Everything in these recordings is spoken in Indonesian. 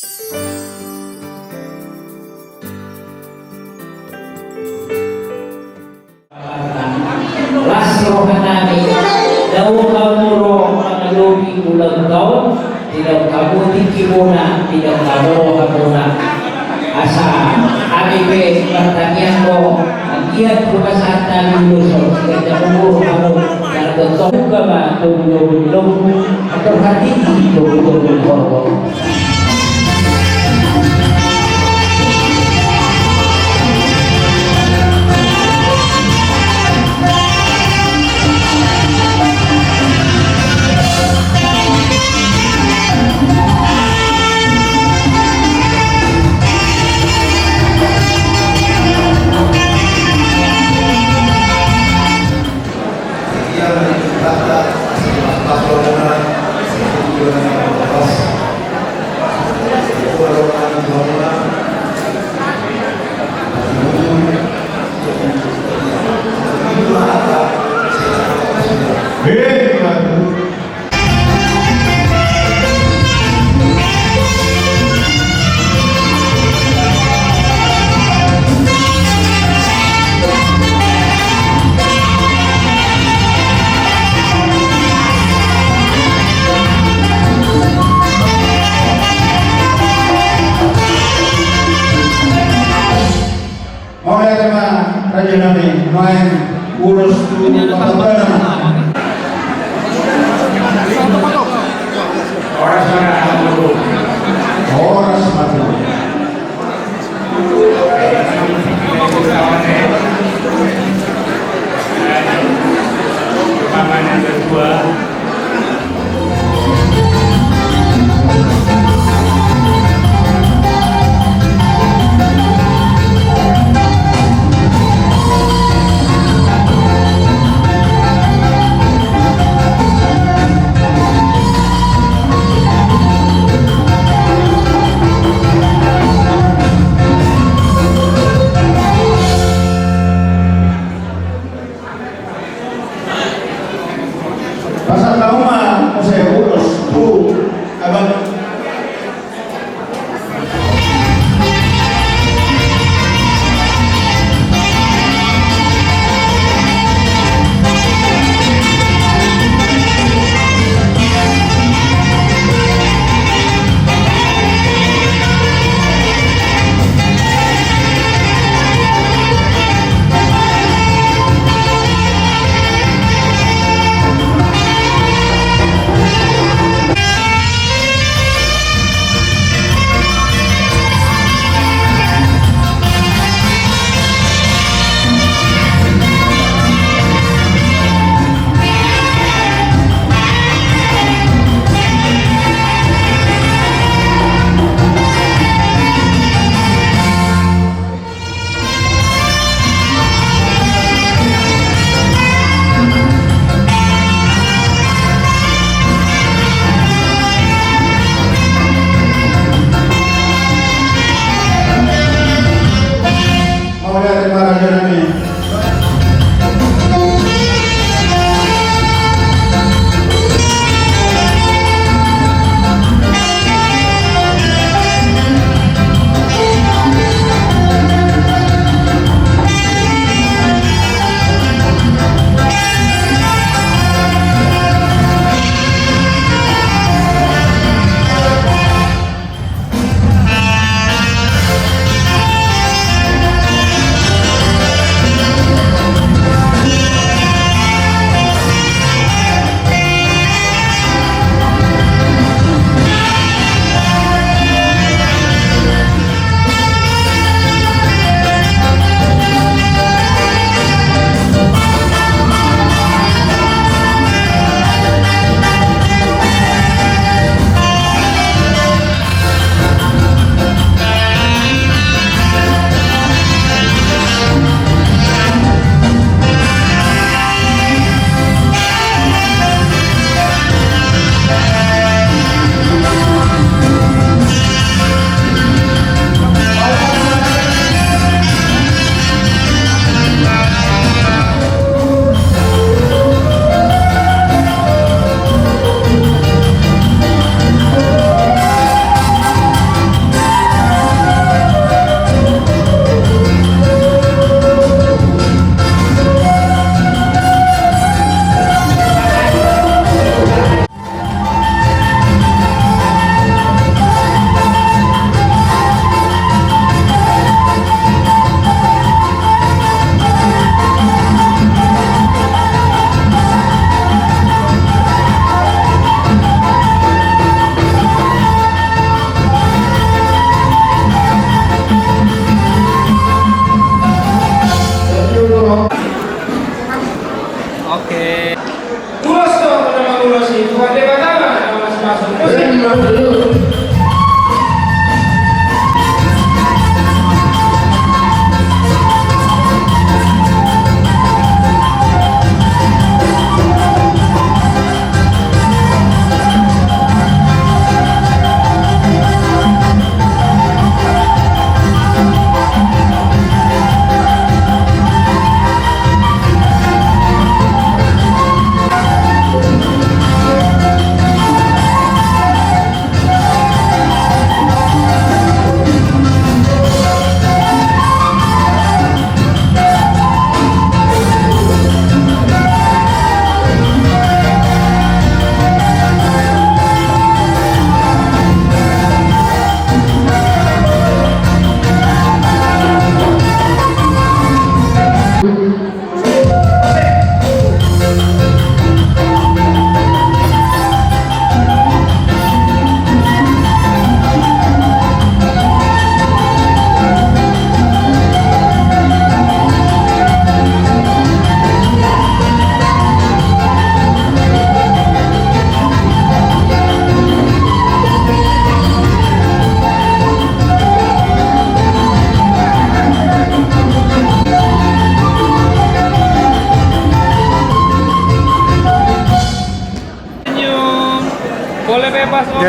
Lasro kanami daw kamuro mangalubi ulang taon tidak kamu tikimuna tidak kamu hamuna asa ABP pertanian ko agiat pumasat namin lusot kaya kamuro kamu yang betul ka ba tulong atau hati tulong Raja Nabi main urus dulu orang sematu yang kedua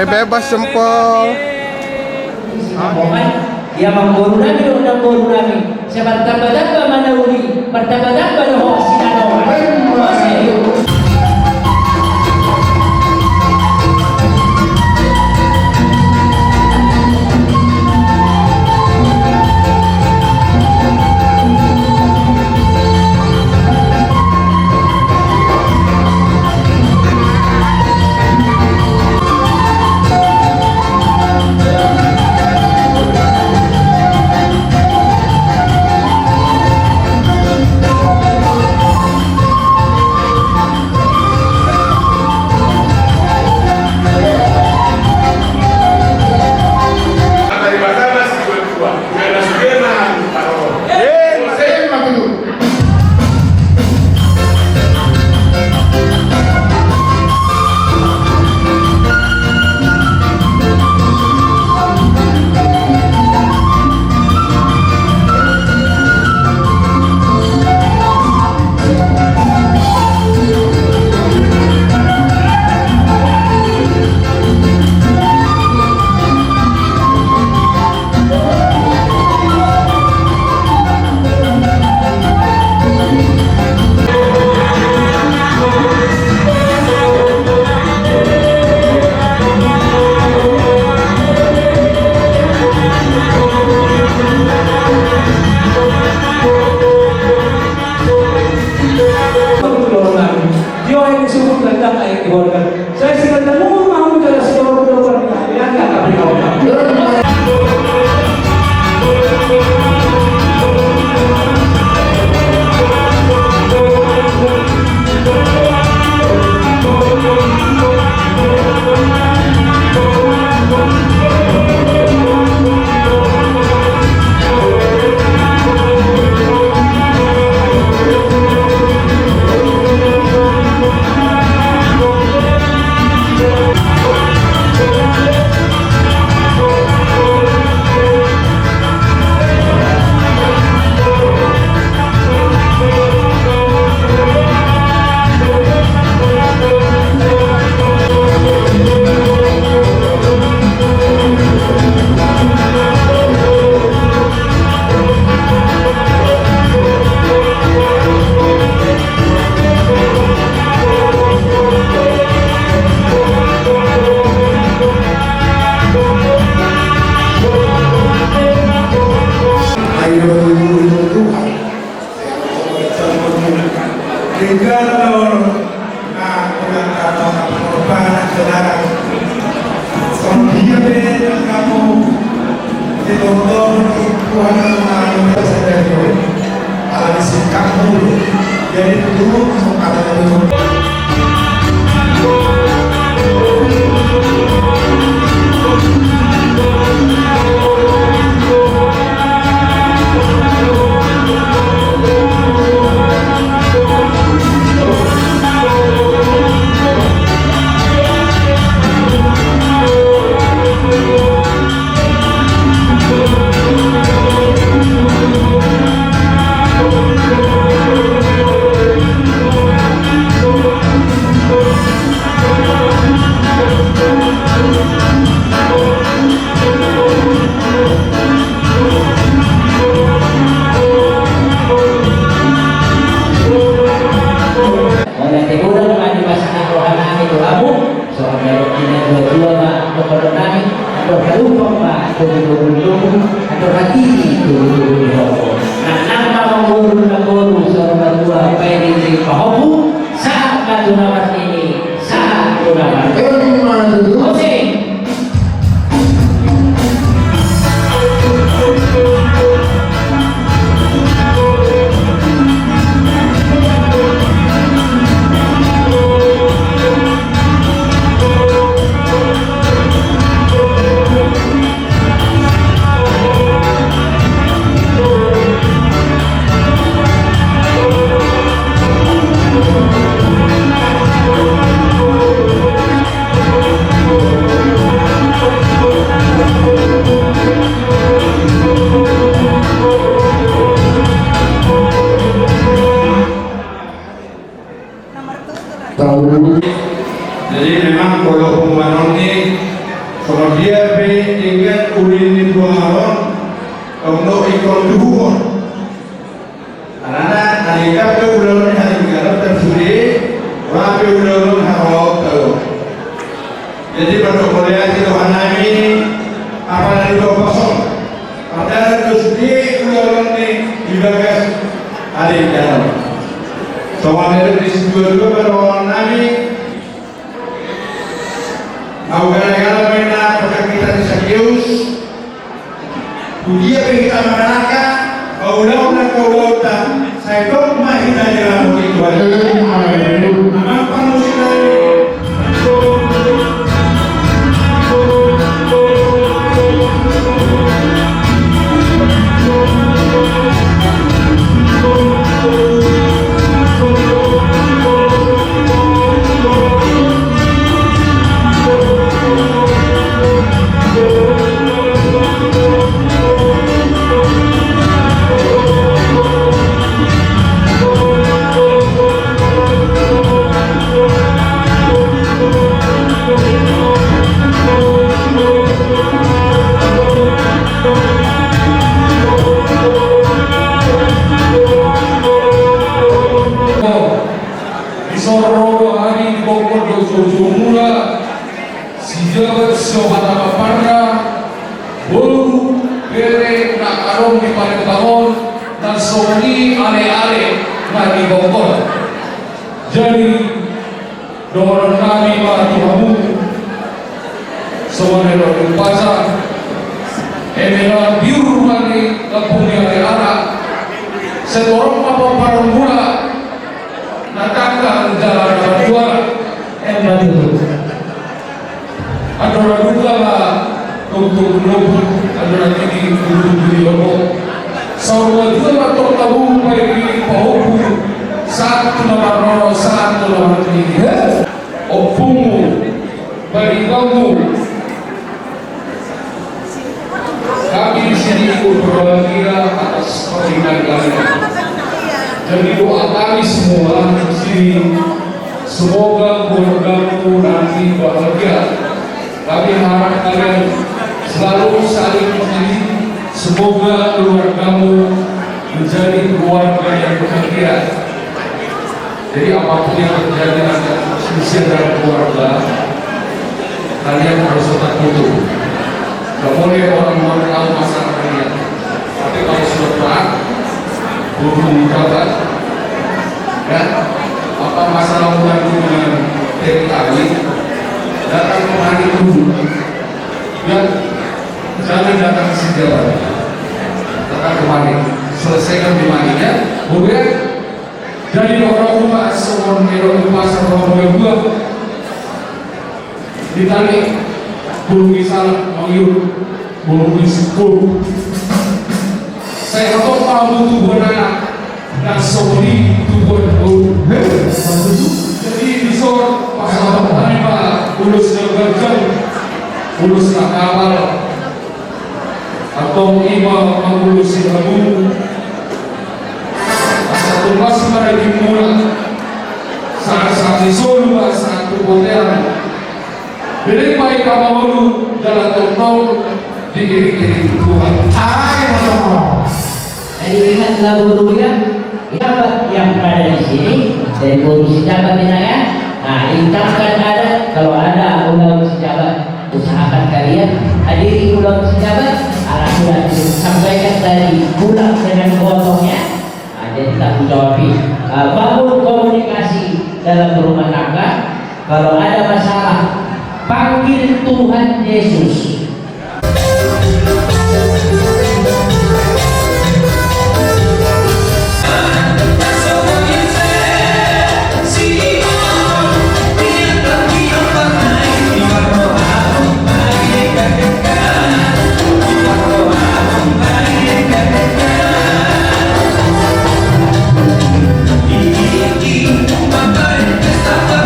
Bebas jempol. Sinamongan, dia mengguru namin o ng guru namin. Sa bartabadan ba manahuli? Bartabadan ba no sinanongan? Jose. Saya sebenarnya mau kalau seluruh keluarga yang nggak berkaulah. Jadi dulu ada Kemudian ingat ulin di buaron untuk ikon duhur. Karena nalika ke ulun hari garap tersuri, wapi ulun harap tahu. Jadi pada mulia Tuhan kami apa dari kosong. Padahal tersuri ulun ini dibagas hari garap. Soalnya di sebuah dua pada kami. Mau gara-gara mainan pada kita di Sakius, dia kita masyarakat, kaulah saya kok masih dalam itu aja. Apa manusia Isoro hari bokor dojo mula si jabat sobat apa parna bolu bere nak arong di pada tahun dan soni ale-ale na di bokor. Jadi doron kami para tuhamu semua dari pasar emela biru kami kampung di ale-ala setorong apa parang mula nakaka jalan juara Betul. ada orang juga lah untuk ada lagi di logo saudara juga lah tahu bagi pahuku satu nomor satu nomor ini opumu bagi kamu kami di sini ikut berbahagia atas pernikahan kalian. Jadi doa kami semua di sini semoga keluargamu nanti bahagia. Kami harap kalian selalu saling mengerti. Semoga keluargamu menjadi keluarga yang bahagia. Jadi apapun yang terjadi antara manusia dan keluarga, kalian harus tetap utuh. Tidak boleh orang tahu masalah kalian. Tapi kalau sudah berat, guru menjabat, ya, apa masalah hubungan dengan TKW, datang kemari dulu, ya, jangan datang ke sejabat, datang kemari, selesaikan di maninya, boleh. Jadi orang rumah seorang hero pasar orang buah, ditanya, belum bisa mengiur, belum bisa saya tahu kamu tubuh anak dan sorry tubuh bau. Jadi disor pasal apa ulus nerjam, ulus nakal, atau iba mengulus kamu. Satu masih pada dimulai saat disor satu boteran. Jadi baik kamu jalan tol diri Tuhan. Jadi lihatlah gurunya, sahabat yang berada di sini dari guru sejabat ini ya. Nah, intangkan ada, kalau ada ulang sejabat, usahakan kalian hadiri ulang sejabat. Sudah disampaikan tadi pulang dengan gotongnya. Nah, jadi tanggung jawab. Bangun komunikasi dalam rumah tangga. Kalau ada masalah, panggil Tuhan Yesus. Estaba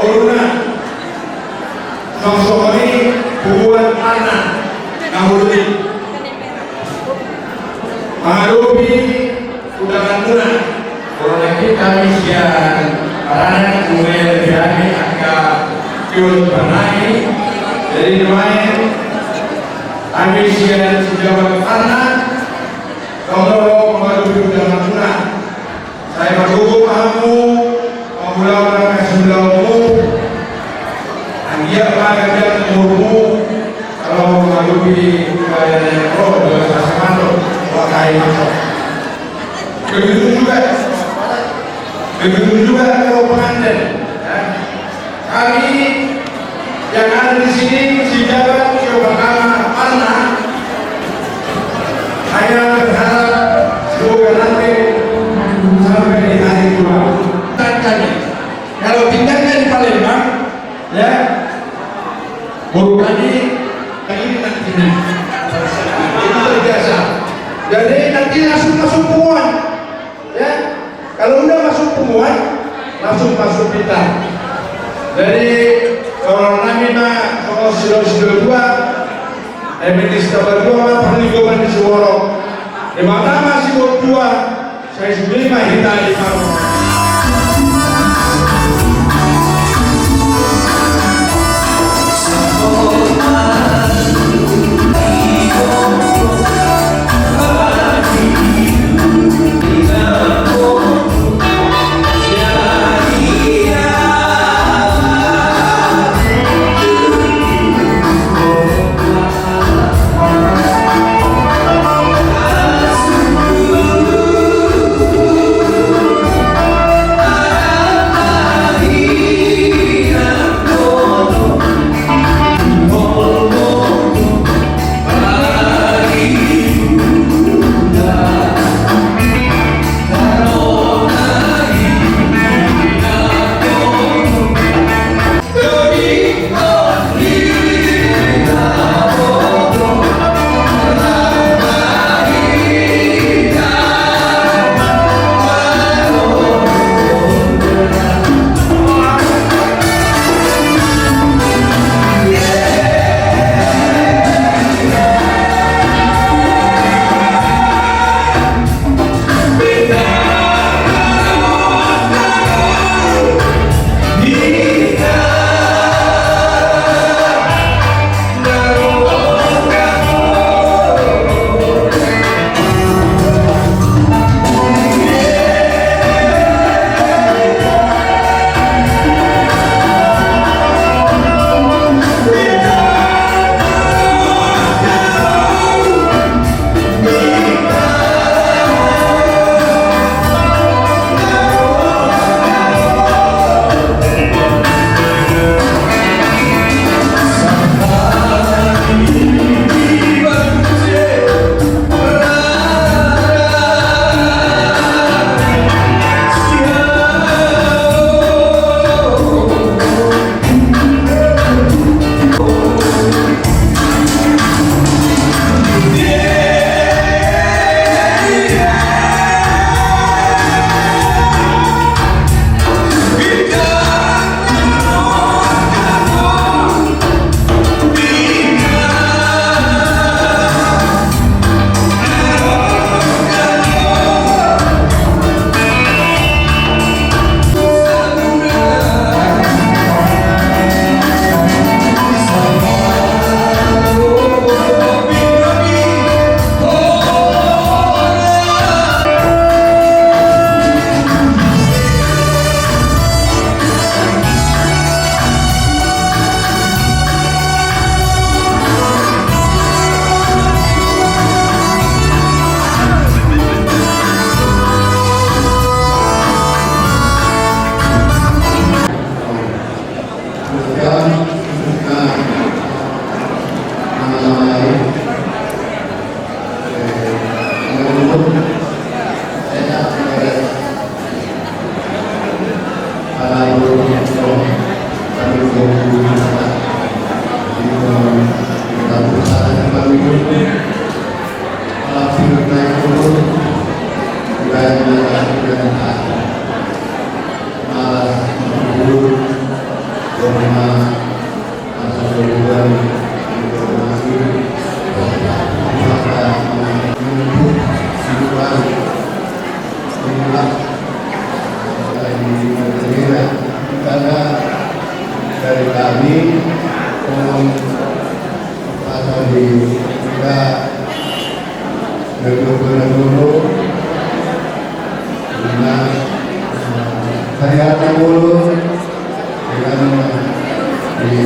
Corona Sosokoni hubungan anak Nahului Menghadapi undangan tuna Corona kami siang Karena kemudian kami akan kios panai dari doain kami siang sejauh anak kalau menghadapi undangan tuna saya mendukung kamu memulaukan sebelummu dia bahagia umurmu kalau menghadapi keadaan yang roh dengan pasangan pakai masuk begitu juga kalau pengantin ya. Kami yang ada di sini si jabat coba anak hanya berharap semoga nanti sampai di hari tua kalau tinggalnya di Palembang ya bukan ini nantinya itu terbiasa jadi nanti langsung masuk pengumuman ya kalau udah masuk pengumuman langsung masuk kita jadi orang namina kalau sudah dua emetis tabar dua perlindungan di Suworo di mana masih dua saya sudah mahita di mana karena masa kemudian informasi maka menuntut hidup baru inilah karena dari kami atau di kita dulu dengan hari-hari dulu dengan di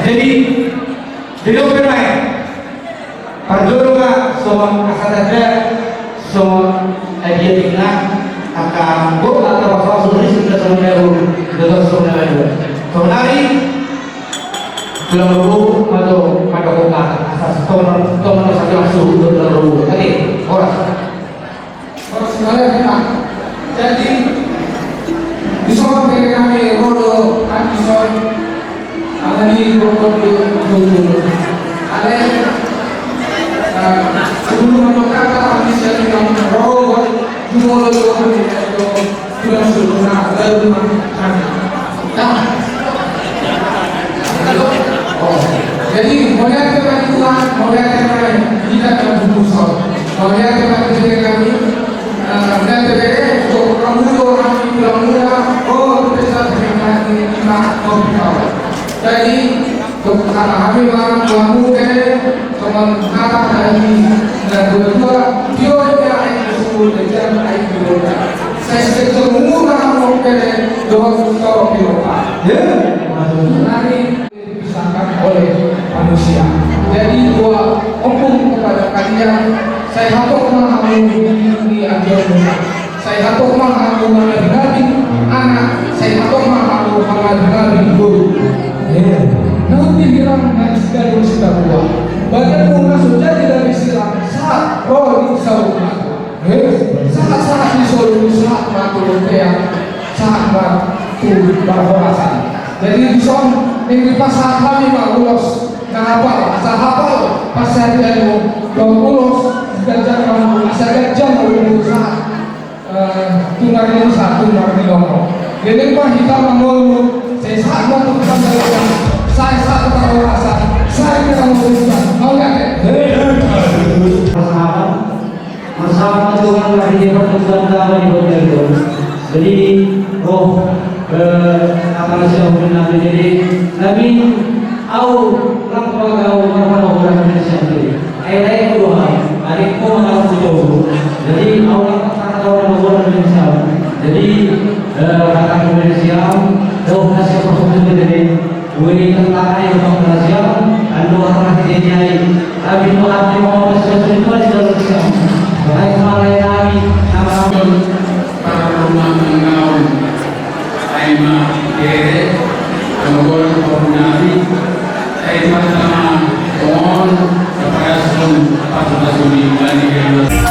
Jadi hidup bermain. Pardoro ka so kasada so dia tinggal akan bu atau pasal sudah sudah baru sudah sudah baru. So nari belum baru pada kota asas toman saja masuk belum baru. Tadi orang sekalian kita. Jadi di sana kami rodo antison ada di rodo ada sebelum menukar kami sering rodo cuma rodo kami itu sudah sudah lalu jadi melihat kepada Tuhan melihat kepada kita dalam buku melihat kepada diri kami dan terkait untuk orang muda oh kita dengan kita jadi untuk kami kamu teman kata dari dan kedua dia yang disebut dengan air biota saya ketemu kamu dengan dokter biota ya nanti disangka oleh manusia jadi dua omong kepada kalian saya hatok memahami di agama saya hatok memahami nabi anak saya hatok memahami nabi guru nanti bilang najis dari sudah tua badan masuk jadi dari silam saat roh di saudara saat disuruh saat matu yang saat matu berhoratan jadi di sana yang pasal kami ulos kenapa asal hafal pasal dari ulos gajah kamu asal gajah mau saat tunai hari ini satu hari loro. Ini mah hitam mengeluh. Saya sama tukang dagang. Saya satu tahu rasa. Saya tidak mau urusan. Mau nggak? Bersama Tuhan lagi di pertemuan kami di Bojonegoro. Jadi roh akan siapa nabi jadi nabi au lakwa kau marah orang Indonesia sendiri. Ayat kedua adikku mengaku jauh. Jadi au lakwa orang Indonesia. Jadi kata Indonesia roh kasih pertemuan jadi Wei tentara yang mengajar, anu orang dijadiai, tapi Muhammad Muhammad Rasulullah SAW. Baik malai kami, nama para rumah mengaum, aima kere, kemudian koordinasi, aima sama mohon kepada seluruh pasukan Suni dan Indonesia.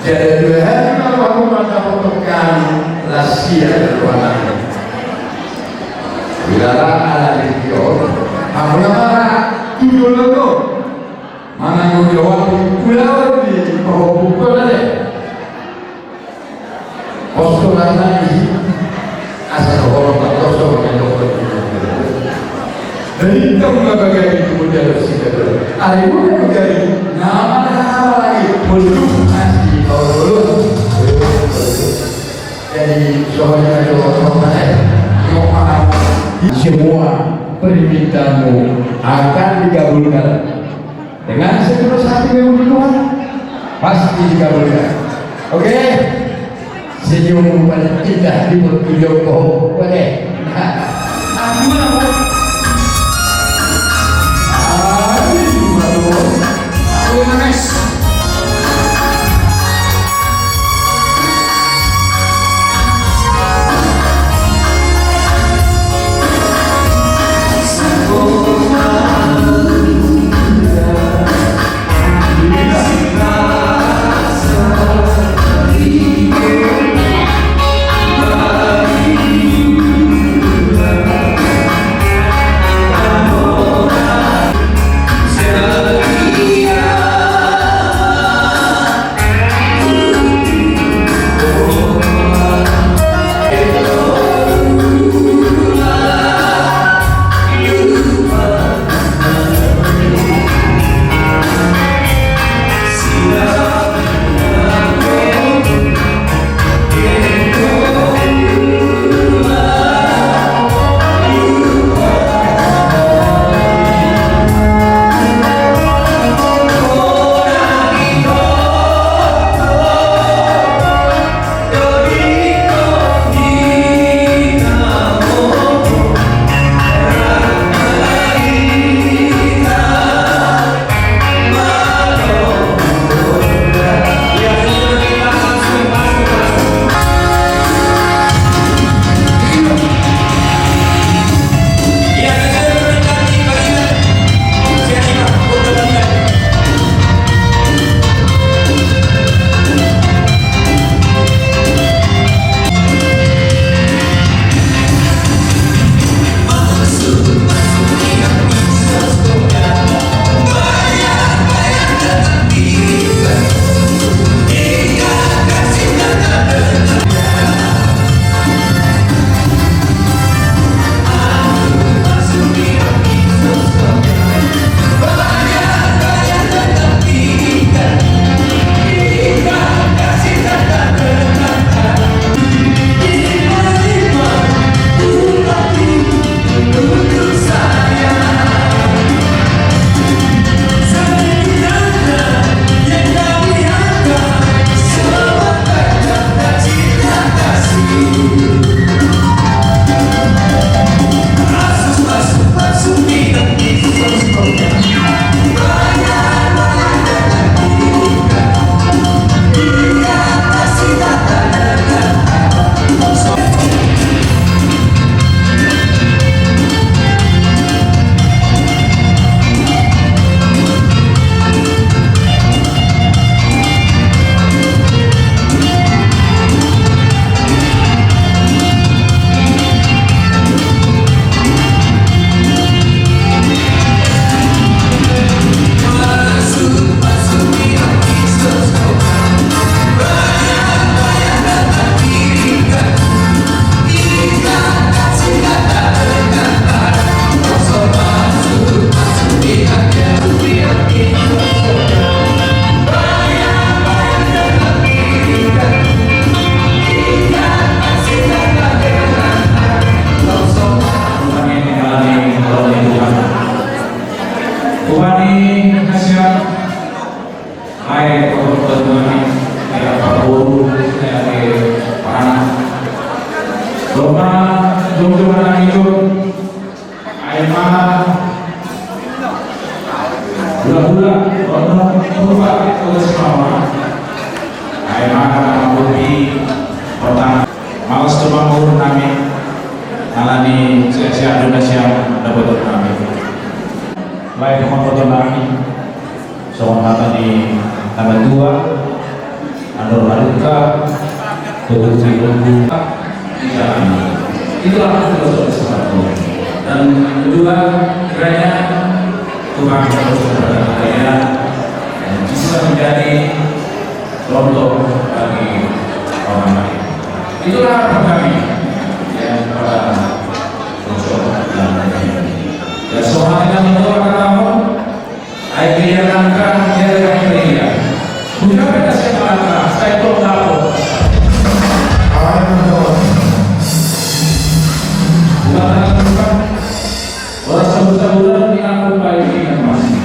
Jadi dua hari kalau aku mata mempegang rahasia keuangan. Dilarang ala video. Aku nama tujuh lalu. Mana yang jawab pulau di buku ada. Posko lagi asal orang tak tahu yang dokter. Dan itu mengagai kemudian bersikap. Ada pun mengagai nama lagi belum masih lulus. Jadi soalnya ada orang semua permintaanmu akan dikabulkan dengan setulus hati memuji Tuhan pasti dikabulkan. Oke, senyum pada indah di video kau boleh. Gimana Pak? Gimana Bos? Next. Malas tumanggur nami alani sia-sia Indonesia dapat nami. Lain foto nami soal kata di tanggal 2 Andor Maluka produksi lagu itulah sesuatu. Dan kedua kiranya Tuhan terus berkata bisa menjadi contoh bagi orang lain. Itulah harapan kami yang pada unsur dan ya soalnya menurut kamu air yang langkah dari kami bukan beda siapa saya tahu tahu bukan orang sebut-sebutan yang aku baik dengan masih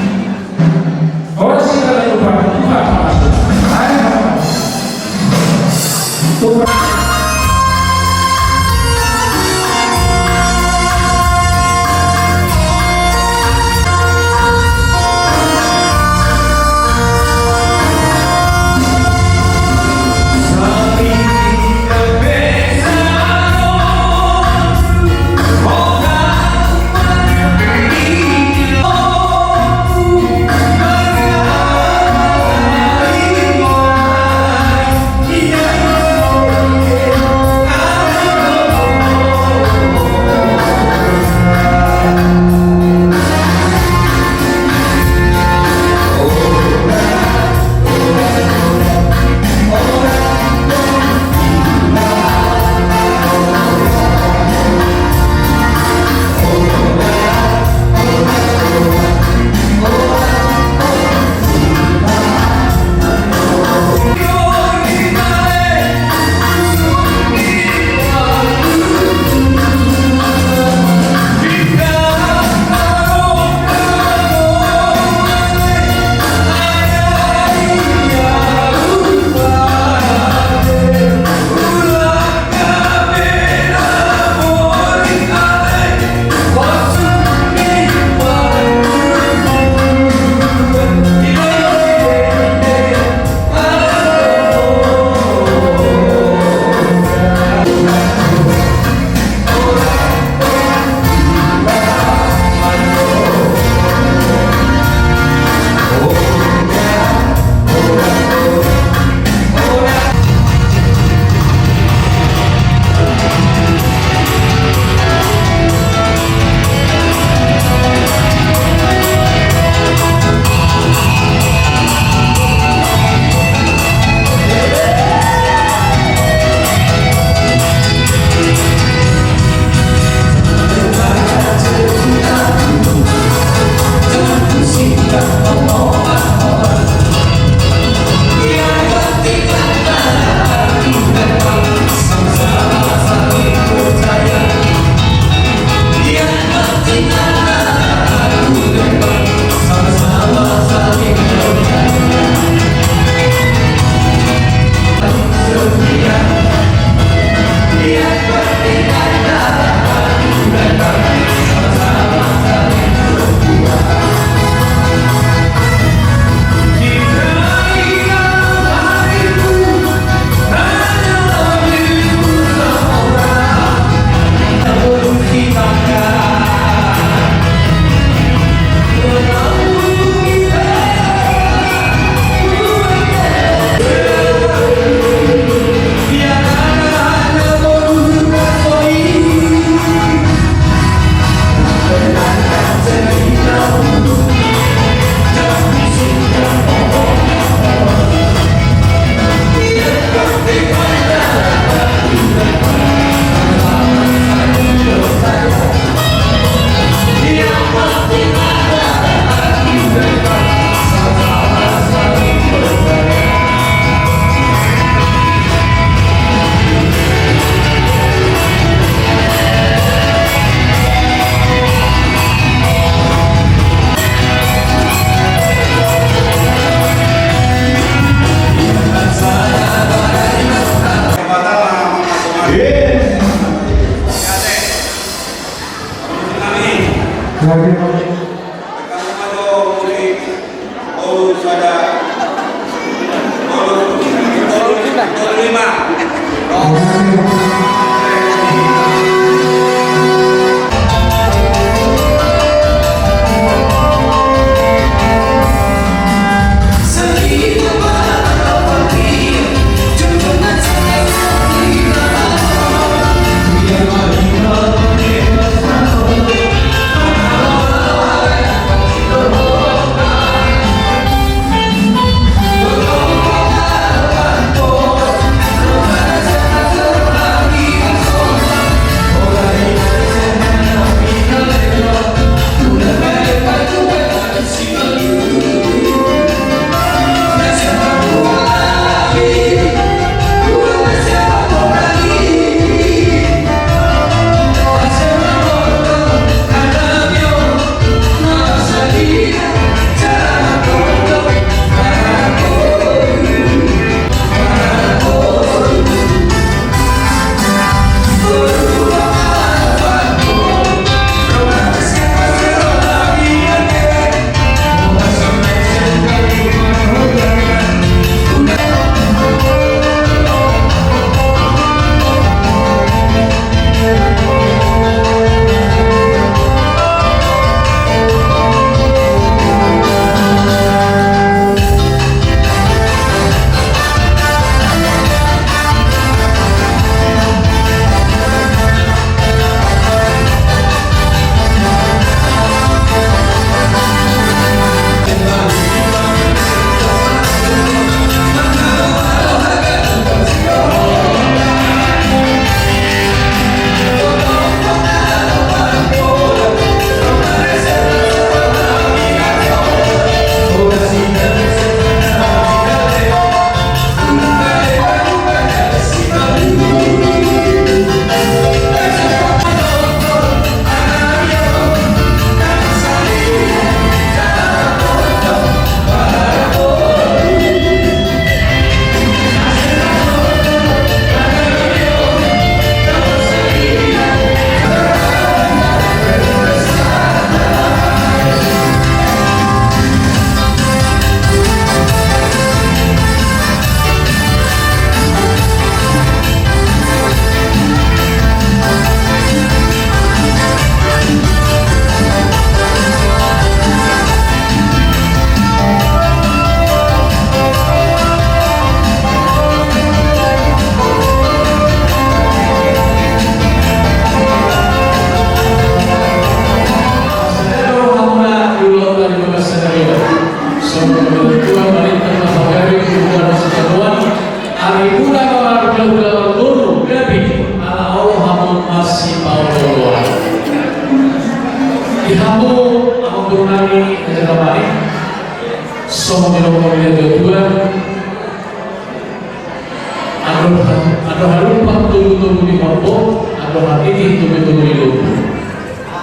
Ado harupat tunggu-tunggu di mampu, ado hati tunggu-tunggu di lupa.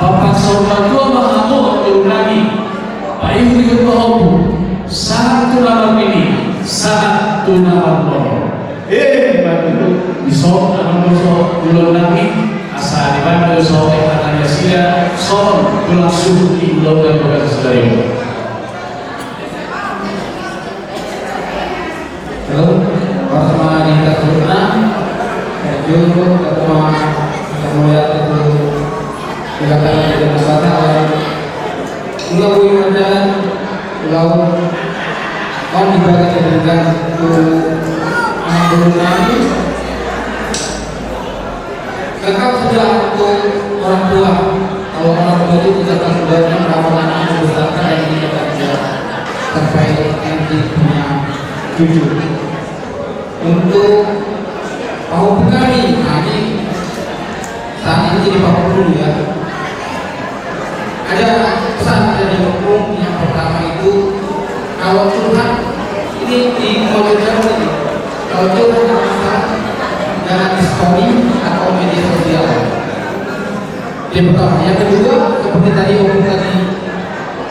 Bapak sorga tua mahamu turun lagi. Paling ikut mahamu. Satu nama ini, satu nama Allah. Bantu disok nama dosa ulun lagi. Asal di mana dosa katanya sia, son tulang suhu di ulun dan bukan saudari. Halo, bersama Nita Kurna, Jumbo, Ketua Kemuliaan itu dikatakan di Jakarta, Pulau Wimandan, Pulau On dibagi dengan Pulau Nani, kakak sudah untuk orang tua. Kalau orang tua itu kita akan sebaiknya merawat anak membesarkan dan ini kita bisa sampai nanti punya cucu. Untuk Pak kami, ini saat ini jadi Pak dulu ya. Ada pesan dari hukum yang pertama itu, kalau Tuhan ini di modern ini, kalau Tuhan akan jangan diskoni atau media sosial. Yang pertama, yang kedua seperti tadi hukum tadi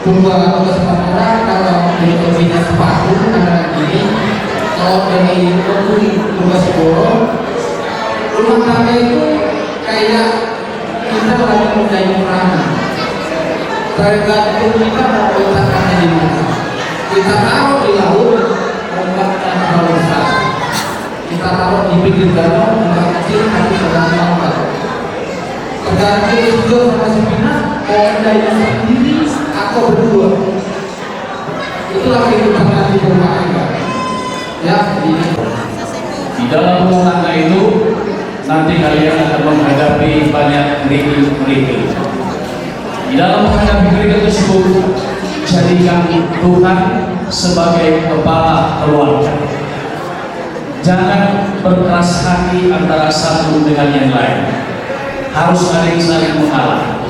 Purba atau kesempatan kalau di hobinya sepatu karena ini kalau dari Purba Siboro rumah tangga itu kayak kita lagi mulai perang. Tergantung kita mau letakkannya di mana. Kita taruh di laut, ombak tanpa besar. Kita Pondainya sendiri atau berdua. Itulah kehidupan nanti rumah tangga. Ya, ini. Di dalam rumah tangga itu nanti kalian akan menghadapi banyak kerikil-kerikil. Di dalam menghadapi kerikil tersebut, jadikan Tuhan sebagai kepala keluarga. Jangan berkeras hati antara satu dengan yang lain. Harus saling mengalah.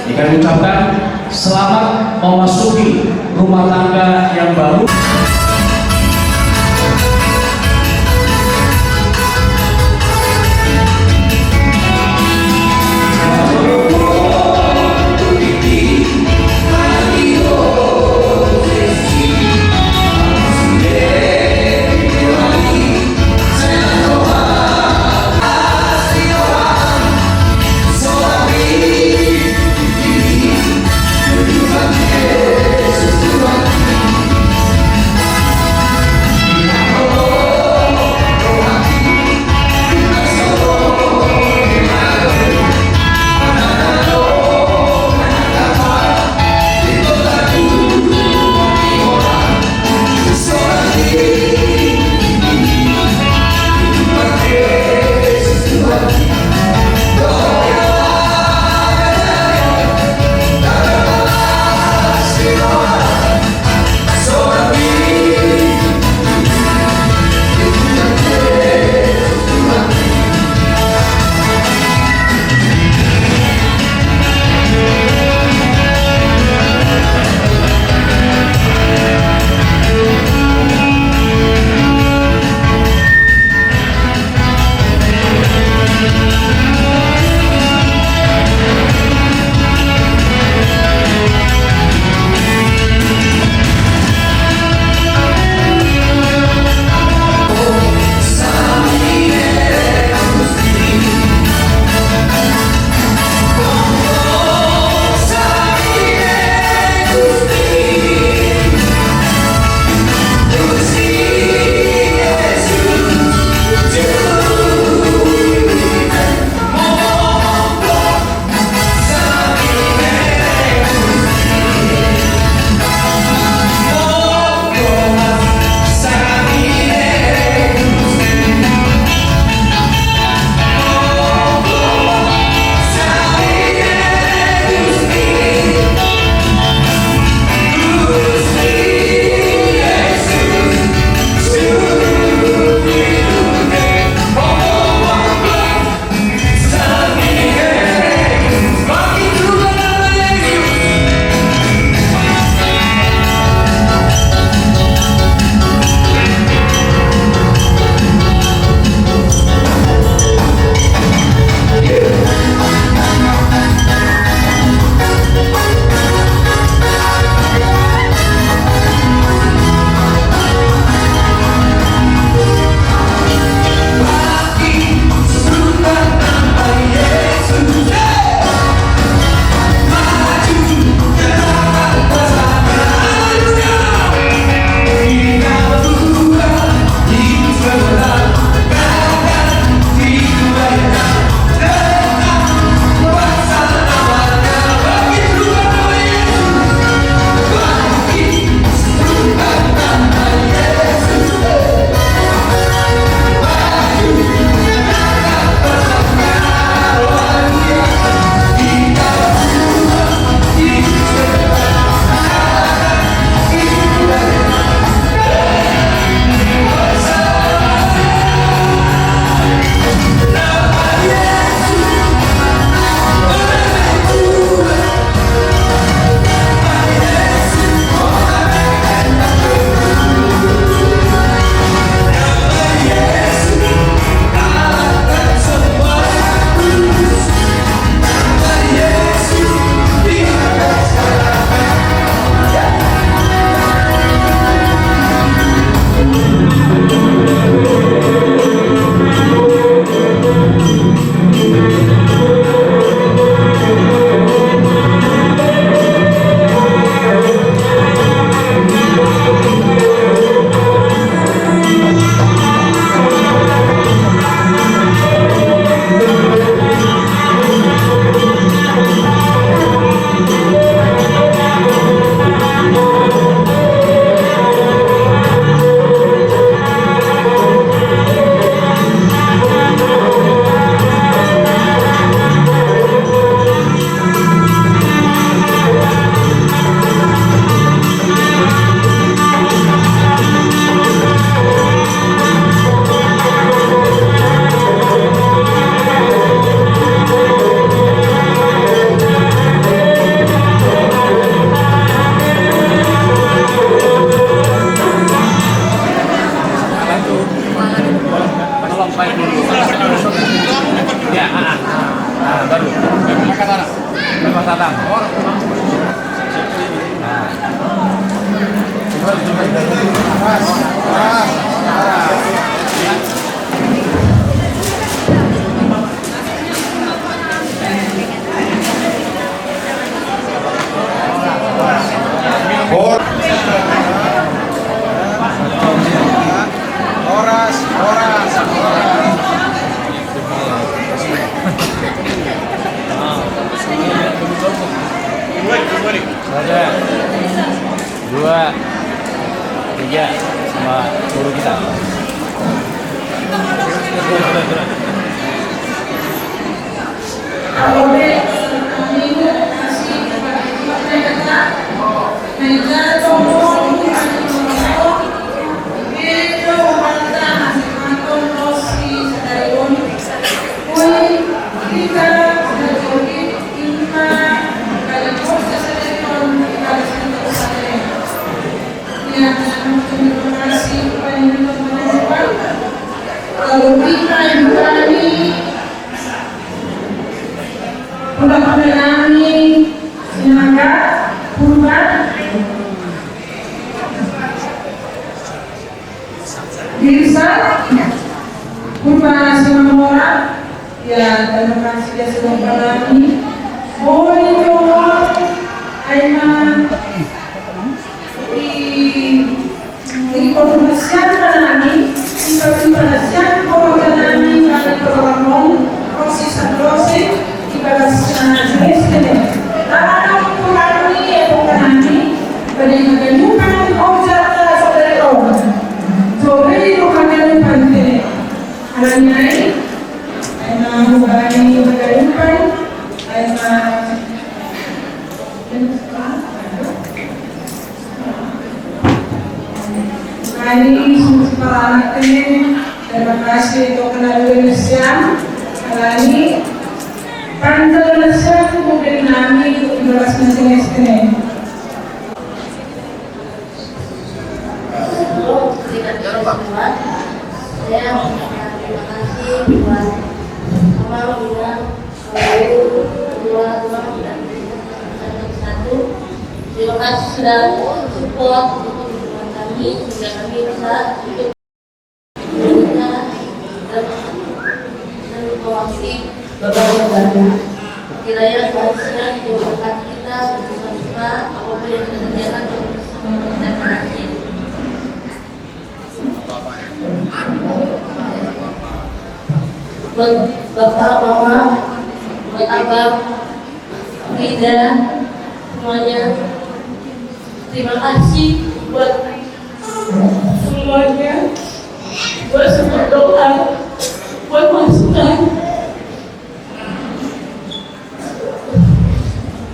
Jika diucapkan selamat memasuki rumah tangga yang baru. sama guru kita. Ya, terima kasih ya semoga kami. Mohon doa Aiman di konfirmasian kami, di konfirmasian kami pada program proses proses di balasan jenis ini. Karena kami ya kami pada mengajukan objek saudara orang. Sobre itu kami penting. Alanya mengurangi mengadakan hari sempat terima kasih untuk kenal Indonesia kali pantai Indonesia kemudian kami untuk beras jenis ini. Saya mengucapkan terima kasih buat bilang dua dan satu. Terima kasih sudah support teman kami sehingga kami bisa hidup dan mewakili Bapak Negara. Kiranya Tuhan memberkati kita bersama apapun yang kita kerjakan dan berhasil. Buat Bapak, Mama, buat Abang, Rida, semuanya. Terima kasih buat semuanya, buat semua doa, buat masukan,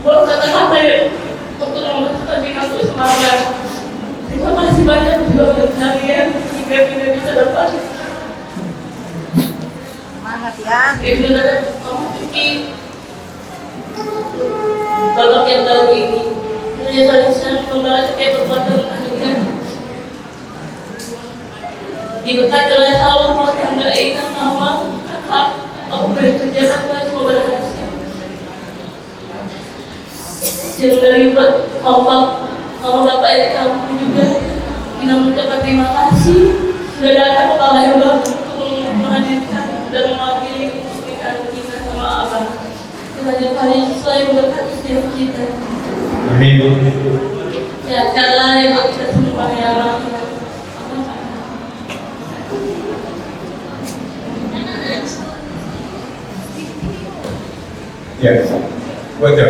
buat kata-kata untuk memasukkan diri aku semangat. Terima kasih banyak juga buat kalian hingga kita bisa dapat. Ibu dan kamu Vicky babak yang baru ini saya saling senang membalas setiap perbuatan akhirnya diberkati oleh Allah yang beraikan nama kakak aku bekerja sampai semoga berhasil yang dari Allah Bapak dan kamu juga kita mengucapkan terima kasih sudah datang ke Bapak yang baru untuk menghadirkan dan mewakili pernikahan kita sama Abang. Kiranya kalian sesuai memberkati setiap kita. Amin. Sehatkanlah ya Pak kita semua ya Allah. Ya, wajar.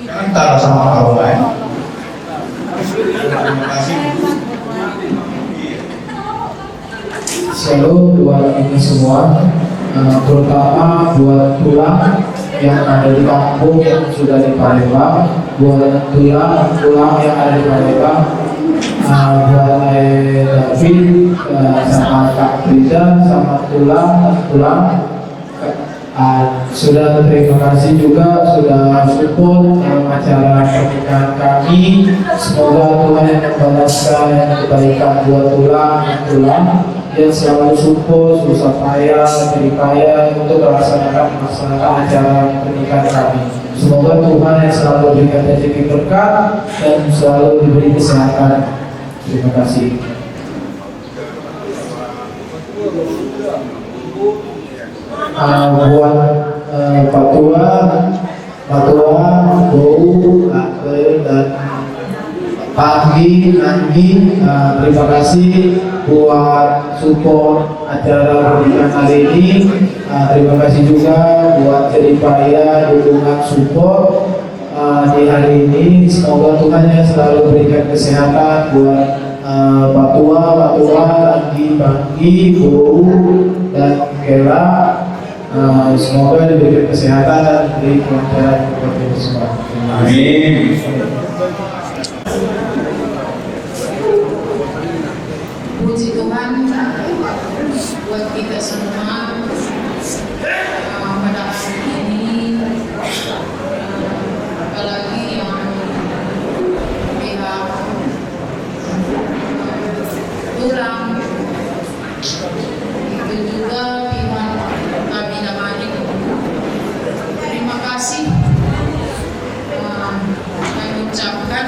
Jangan tara sama orang lain. Terima kasih. Selalu buat ini semua, terutama buat tulang yang ada di kampung yang sudah di Palembang, buat tulang yang ada di Palembang, buat David sama Kak Rida sama tulang. Sudah terima kasih juga sudah support acara pernikahan kami. Semoga Tuhan yang membalaskan kebaikan buat tulang yang selalu support, susah payah, jeripaya untuk melaksanakan acara pernikahan kami. Semoga Tuhan yang selalu berikan rezeki berkah dan selalu diberi kesehatan. Terima kasih. Buat Patua, Bou, dan Pagi, Nanggi, terima kasih buat support acara pernikahan hari ini. Terima kasih juga buat jeripaya dukungan support di hari ini. Semoga Tuhan yang selalu berikan kesehatan buat Pak Tua, Bangki, Bu, dan Kela. Semoga diberi kesehatan dan diberi kelancaran untuk kita semua. Amin. Puji Tuhan buat kita semua pada hari ini, apalagi yang pihak tulang itu juga pihak kami namanya. Terima kasih kami ucapkan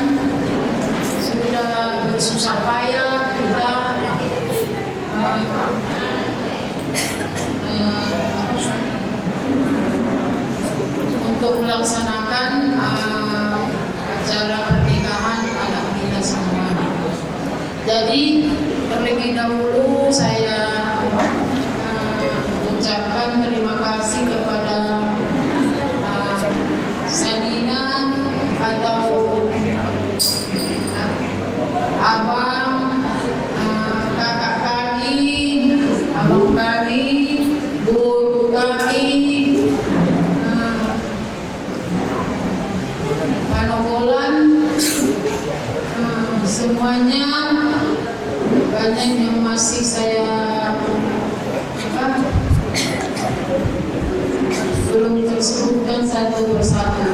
sudah bersusah payah kita untuk melaksanakan acara pernikahan anak kita semua. Jadi terlebih dahulu saya ucapkan terima kasih kepada Sanina atau abang, kakak kami, abang kami, bu kami, panogolan, semuanya banyak yang masih saya belum tersebutkan satu persatu.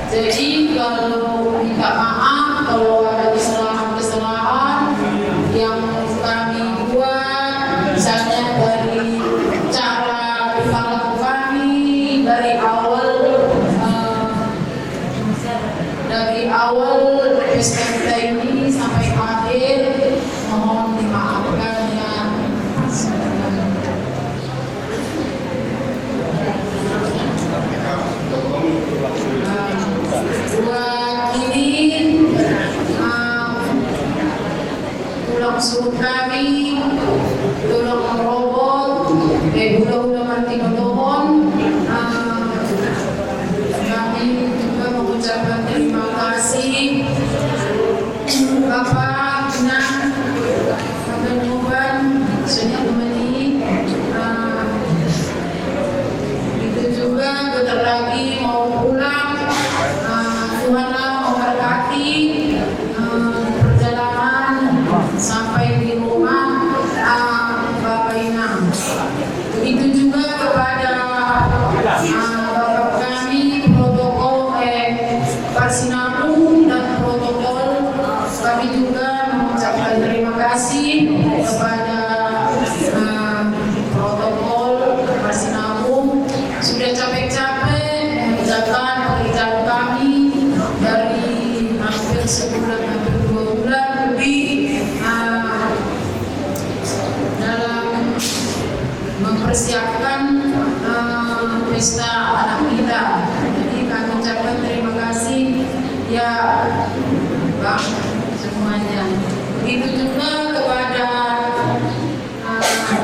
Jadi kalau minta maaf kalau ada kesalahan-kesalahan yang kami buat, misalnya dari cara perilaku kami dari awal pesta kita ini sampai akhir, mohon dimaafkan ya. Buat ini tulang suruh kami, tulang robot, budak-budak mati memohon. Kami juga mengucapkan terima kasih Bapak Nah, Bapak Nuban, sudah memenuhi. Itu juga bentar lagi mau pulang. Tuhanlah memberkati perjalanan sampai di rumah Bapak Inam. Begitu juga kepada Bapak kami protokol Parsinabung dan protokol, kami juga mengucapkan terima kasih kepada protokol Parsinabung sudah capek-capek mengerjakan pekerjaan kami dari hampir sebulan, hampir 2 bulan lebih dalam mempersiapkan pesta anak kita. Jadi kami ucapkan terima kasih ya Bang semuanya. Begitu juga kepada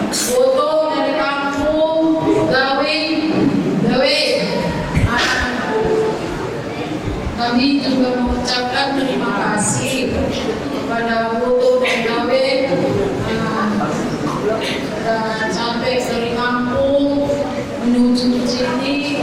foto dari kampung gawe. Kami juga mengucapkan terima kasih kepada foto dan gawe sampai dari kampung menuju ke sini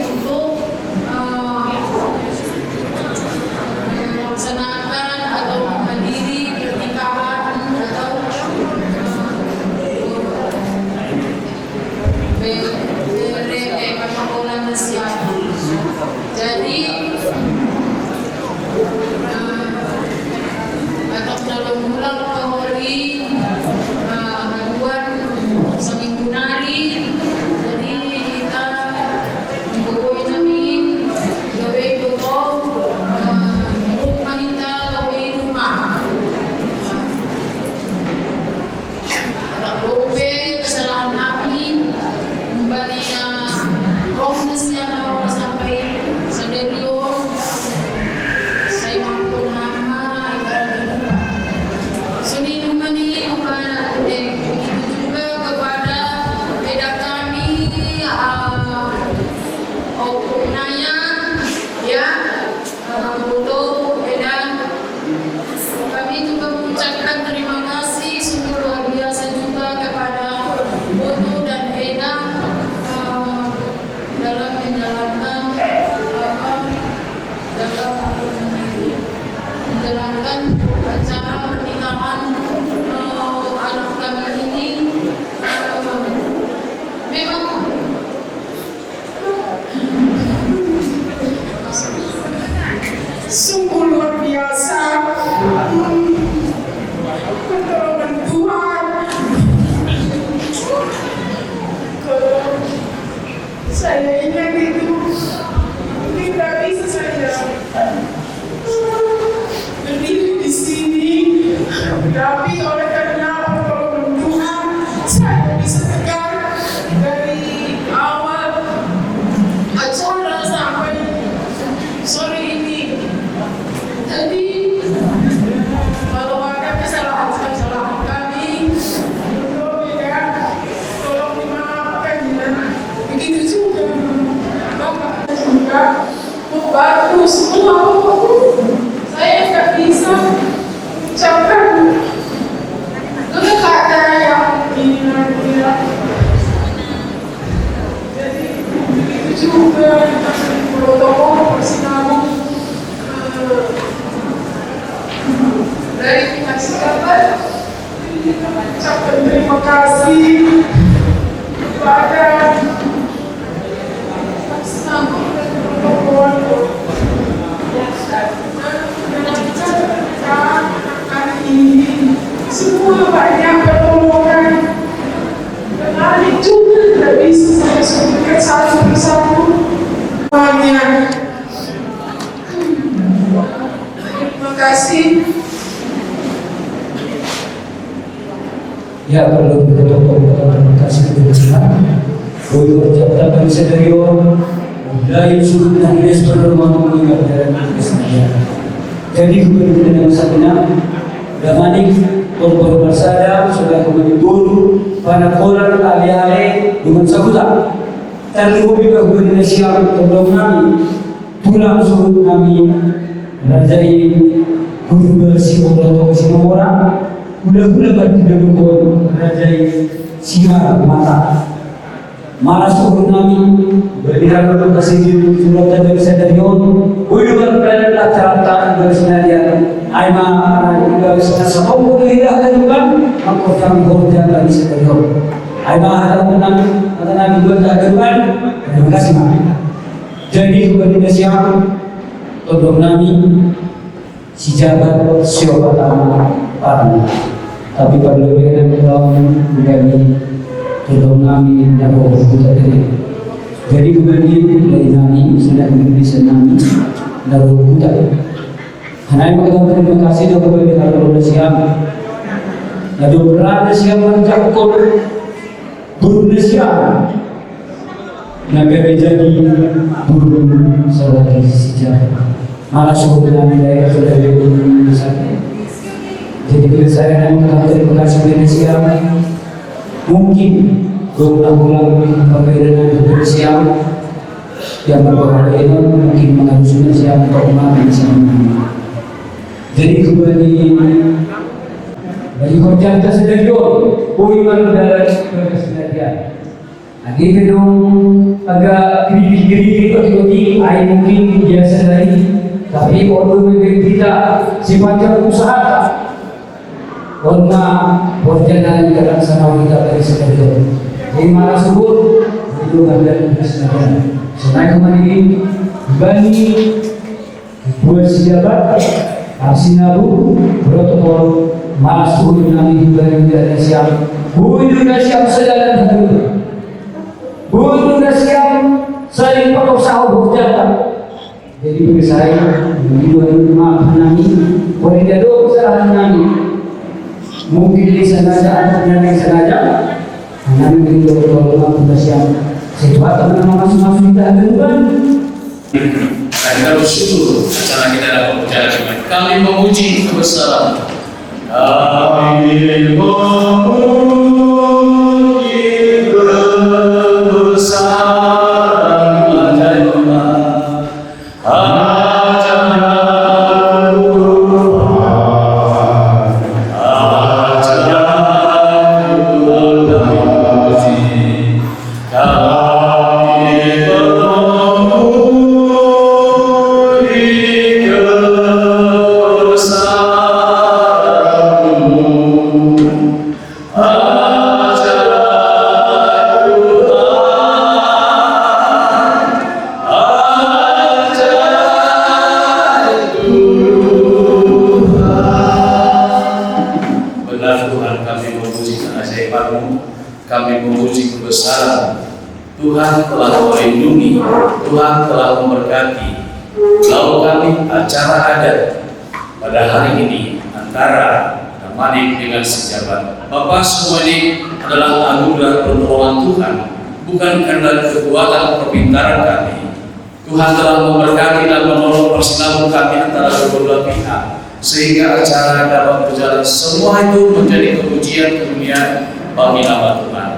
juga protokol persinambung dari pihak Singapura. Ucapkan terima kasih kepada persinambung dan protokol hari ini. Semua banyak pertolongan dan hari juga tidak bisa saya sebutkan satu persatu. Terima kasih. Ya, perlu terima kasih kepada Tuhan. Untuk jabatan sedarion dari sudut Inggris perlu mengingat dari kesenian. Jadi kemudian dengan sabina damanik untuk bersada sudah kemudian dulu pada koran alih-alih dengan sabuta. Terlebih kemudian siap sebelum kami pulang surut kami rajai guru bersih atau bersih orang. Udah bertidur rajai siar mata malas turun kami berdirak untuk kesini surat dari sedarion udah berperan acara bersenadian aima juga bisa sebab tidak ada juga aku kami bekerja lagi sedarion aima ada menang ada nabi berdagang terima kasih mak jadi kepada siap untuk kami si jabat siapa pertama tapi perlu kita menjadi tolong kami dan kita tadi. Jadi kemudian dari kami sudah Indonesia kami dan kita. Karena kita terima kasih kepada Allah siap. Lalu berada siap mencakup Indonesia. Nabi menjadi burung sebagai sejarah. Malah sudah dari sudah Indonesia. Jadi bila saya nak terima kasih Indonesia, mungkin berulang-ulang perbedaan Indonesia yang berbeda itu mungkin mengharus Indonesia untuk Indonesia. Jadi kembali bagi kerja kita sendiri, bukan dari kesendirian. Lagi itu agak kiri-kiri ikut-ikuti, mungkin biasa dari, tapi orang kita sifatnya usaha. Karena perjalanan ke sana kita dari sekarang. Jadi malah sebut itu ada kesadaran. Selain kembali bani buat siapa asinabu protokol masuk nami juga siap. Sudah siap sejalan dulu. Sudah siap saling berusaha berjalan. Jadi bagi saya dua maaf nami boleh jadi kesalahan nami. Mungkin disengaja atau tidak disengaja, kami berdoa kepada siapa sesuatu yang masuk kita akan. Kita bersyukur acara kita dapat berjalan dengan kami memuji kebesaran. Kami memuji kebesaran kami memuji kebesaran. Tuhan telah melindungi, Tuhan telah memberkati. Lalu kami acara adat pada hari ini antara Damanik dengan sejabat. Bapak semua ini adalah anugerah pertolongan Tuhan, bukan karena kekuatan perpintaran kami. Tuhan telah memberkati dan menolong persinambung kami antara kedua pihak, sehingga acara dapat berjalan. Semua itu menjadi kepujian kemuliaan bagi nama Tuhan.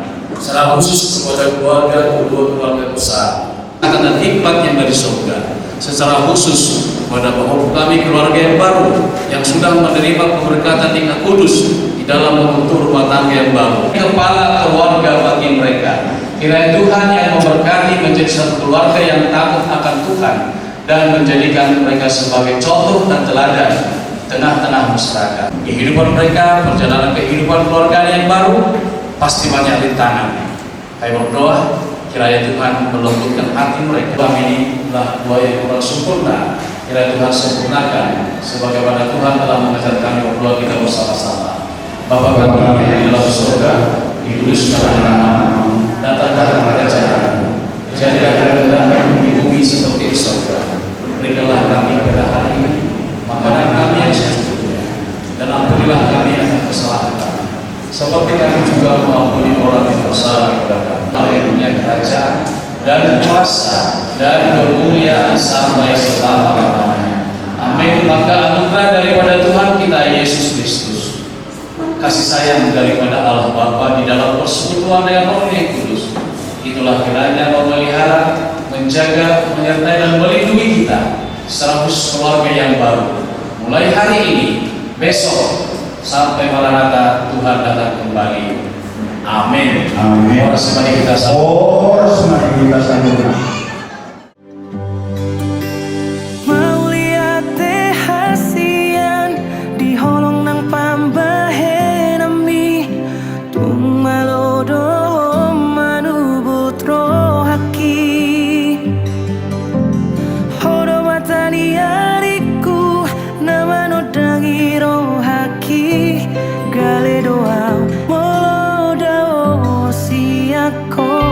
Secara khusus kepada keluarga keluarga besar akan hikmatnya dari surga. Secara khusus kepada bapak kami keluarga yang baru yang sudah menerima keberkatan nikah kudus di dalam membentuk rumah tangga yang baru. Kepala keluarga bagi mereka Kiranya Tuhan yang memberkati menjadi satu keluarga yang takut akan Tuhan dan menjadikan mereka sebagai contoh dan teladan tengah-tengah masyarakat. Kehidupan mereka, perjalanan kehidupan keluarga yang baru pasti banyak rintangan. Kami berdoa kiranya Tuhan melembutkan hati mereka. Doa ini adalah doa yang kurang sempurna. Kiranya Tuhan sempurnakan sebagaimana Tuhan telah mengajar kami berdoa kita bersama-sama. Bapa kami yang di dalam surga, dikuduskanlah namamu, datanglah kerajaan-Mu, jadilah kehendakmu di bumi seperti di surga. Berikanlah kami pada hari ini makanan kami yang secukupnya, dan ampunilah kami akan kesalahan kami, seperti kami juga mengampuni orang yang bersalah kepada kami. Yang punya kerajaan dan kuasa dan kemuliaan sampai selama-lamanya. Amin. Maka anugerah daripada Tuhan kita Yesus Kristus, kasih sayang daripada Allah Bapa di dalam persekutuan dengan Roh yang Kudus, itulah kiranya memelihara, menjaga, menyertai dan melindungi kita serabus keluarga yang baru mulai hari ini, besok sampai Maranatha Tuhan datang kembali. Amin. Amin. Mari kita sambut. Mau lihat hasian di holong nang pambahe nami tung malodo manubut rohaki hodo watani ariku nama nodangi rohaki gale doa molodo siako